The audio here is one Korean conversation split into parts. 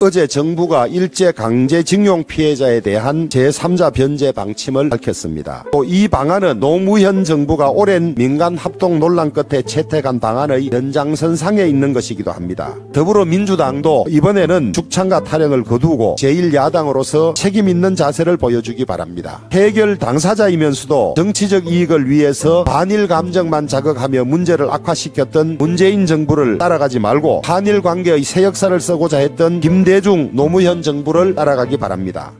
어제 정부가 일제강제징용 피해자에 대한 제3자 변제 방침을 밝혔습니다. 또 이 방안은 노무현 정부가 오랜 민간 합동 논란 끝에 채택한 방안의 연장선상에 있는 것이기도 합니다. 더불어민주당도 이번에는 죽창과 타령을 거두고 제1야당으로서 책임있는 자세를 보여주기 바랍니다. 해결 당사자이면서도 정치적 이익을 위해서 반일 감정만 자극하며 문제를 악화시켰던 문재인 정부를 따라가지 말고 한일 관계의 새 역사를 써고자 했던 김대중 노무현 정부를 따라가기 바랍니다.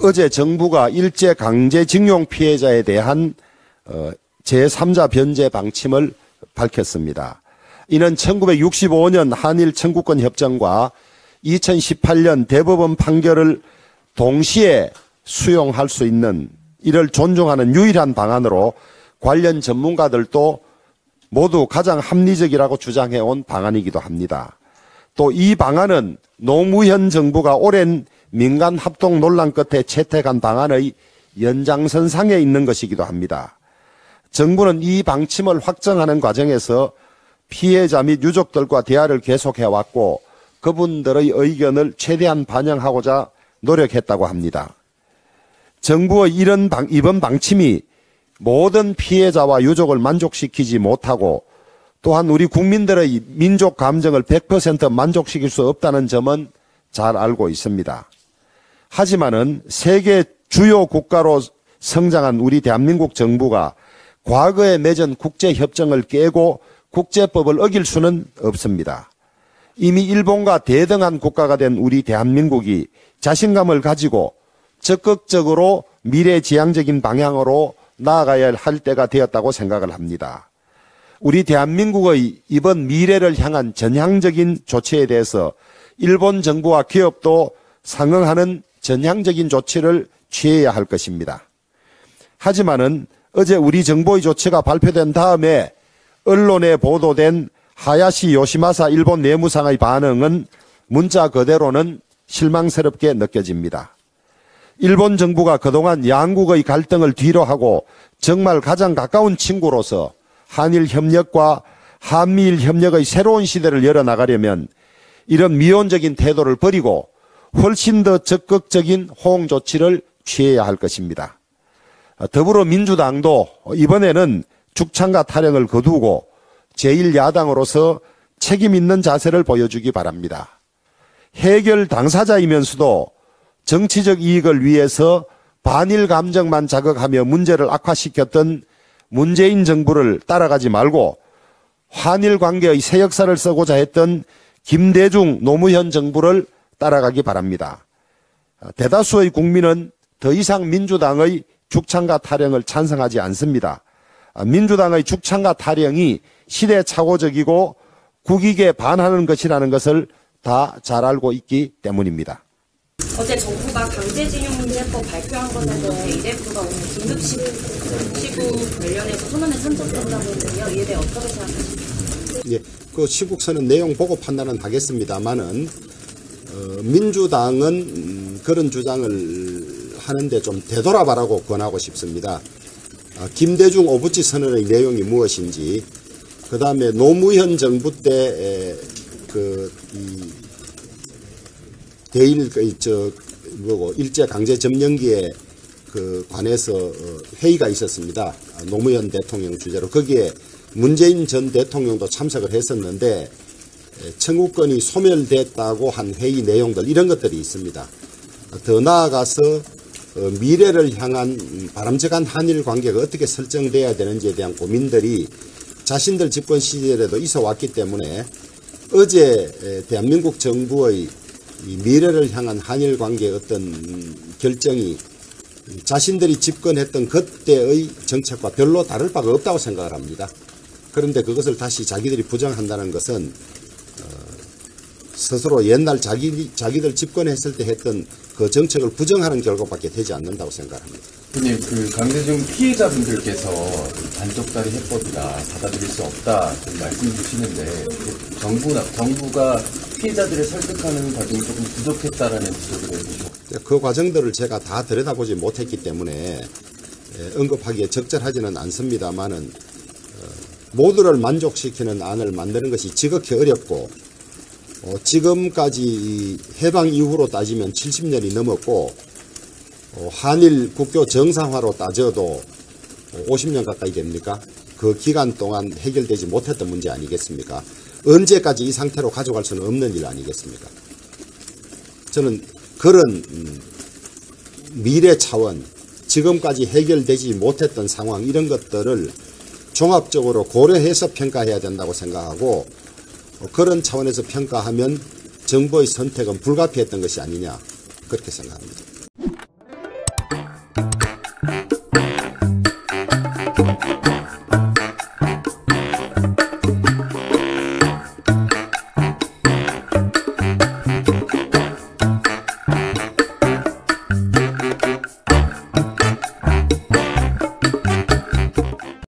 어제 정부가 일제강제징용 피해자에 대한 제3자 변제 방침을 밝혔습니다. 이는 1965년 한일 청구권 협정과 2018년 대법원 판결을 동시에 수용할 수 있는, 이를 존중하는 유일한 방안으로 관련 전문가들도 모두 가장 합리적이라고 주장해온 방안이기도 합니다. 또 이 방안은 노무현 정부가 오랜 민간 합동 논란 끝에 채택한 방안의 연장선상에 있는 것이기도 합니다. 정부는 이 방침을 확정하는 과정에서 피해자 및 유족들과 대화를 계속해왔고 그분들의 의견을 최대한 반영하고자 노력했다고 합니다. 정부의 이번 방침이 모든 피해자와 유족을 만족시키지 못하고 또한 우리 국민들의 민족 감정을 100% 만족시킬 수 없다는 점은 잘 알고 있습니다. 하지만은 세계 주요 국가로 성장한 우리 대한민국 정부가 과거에 맺은 국제협정을 깨고 국제법을 어길 수는 없습니다. 이미 일본과 대등한 국가가 된 우리 대한민국이 자신감을 가지고 적극적으로 미래지향적인 방향으로 나아가야 할 때가 되었다고 생각을 합니다. 우리 대한민국의 이번 미래를 향한 전향적인 조치에 대해서 일본 정부와 기업도 상응하는 전향적인 조치를 취해야 할 것입니다. 하지만은 어제 우리 정부의 조치가 발표된 다음에 언론에 보도된 하야시 요시마사 일본 내무상의 반응은 문자 그대로는 실망스럽게 느껴집니다. 일본 정부가 그동안 양국의 갈등을 뒤로하고 정말 가장 가까운 친구로서 한일 협력과 한미일 협력의 새로운 시대를 열어나가려면 이런 미온적인 태도를 버리고 훨씬 더 적극적인 호응 조치를 취해야 할 것입니다. 더불어민주당도 이번에는 죽창과 타령을 거두고 제1야당으로서 책임있는 자세를 보여주기 바랍니다. 해결 당사자이면서도 정치적 이익을 위해서 반일 감정만 자극하며 문제를 악화시켰던 문재인 정부를 따라가지 말고 한일 관계의 새 역사를 써고자 했던 김대중 노무현 정부를 따라가기 바랍니다. 대다수의 국민은 더 이상 민주당의 죽창과 타령을 찬성하지 않습니다. 민주당의 죽창과 타령이 시대착오적이고 국익에 반하는 것이라는 것을 다 잘 알고 있기 때문입니다. 어제 정부가 강제징용문제법 발표한 것에 대해 이대표가 오늘 긴급 시국 관련해서 소면에 참석한다고 했는데요. 이에 대해 어떻게 생각하십니까? 예, 그 시국서는 내용 보고 판단은 하겠습니다만은 민주당은 그런 주장을 하는데 좀 되돌아봐라고 권하고 싶습니다. 김대중 오부치 선언의 내용이 무엇인지, 그 다음에 노무현 정부 때 일제 강제 점령기에 관해서 회의가 있었습니다. 노무현 대통령 주재로. 거기에 문재인 전 대통령도 참석을 했었는데 청구권이 소멸됐다고 한 회의 내용들, 이런 것들이 있습니다. 더 나아가서 미래를 향한 바람직한 한일 관계가 어떻게 설정돼야 되는지에 대한 고민들이 자신들 집권 시절에도 있어 왔기 때문에 어제 대한민국 정부의 이 미래를 향한 한일 관계의 어떤 결정이 자신들이 집권했던 그때의 정책과 별로 다를 바가 없다고 생각을 합니다. 그런데 그것을 다시 자기들이 부정한다는 것은 스스로 옛날 자기들 집권했을 때 했던 그 정책을 부정하는 결과밖에 되지 않는다고 생각합니다. 선생님, 강제징용 피해자분들께서 반쪽짜리 해법이다, 받아들일 수 없다 말씀 주시는데 정부가 피해자들을 설득하는 과정이 조금 부족했다라는 지적을 해주시죠. 그 과정들을 제가 다 들여다보지 못했기 때문에 언급하기에 적절하지는 않습니다만은 모두를 만족시키는 안을 만드는 것이 지극히 어렵고 지금까지 이 해방 이후로 따지면 70년이 넘었고 한일 국교 정상화로 따져도 50년 가까이 됩니까? 그 기간 동안 해결되지 못했던 문제 아니겠습니까? 언제까지 이 상태로 가져갈 수는 없는 일 아니겠습니까? 저는 그런 미래 차원, 지금까지 해결되지 못했던 상황 이런 것들을 종합적으로 고려해서 평가해야 된다고 생각하고 그런 차원에서 평가하면 정부의 선택은 불가피했던 것이 아니냐 그렇게 생각합니다.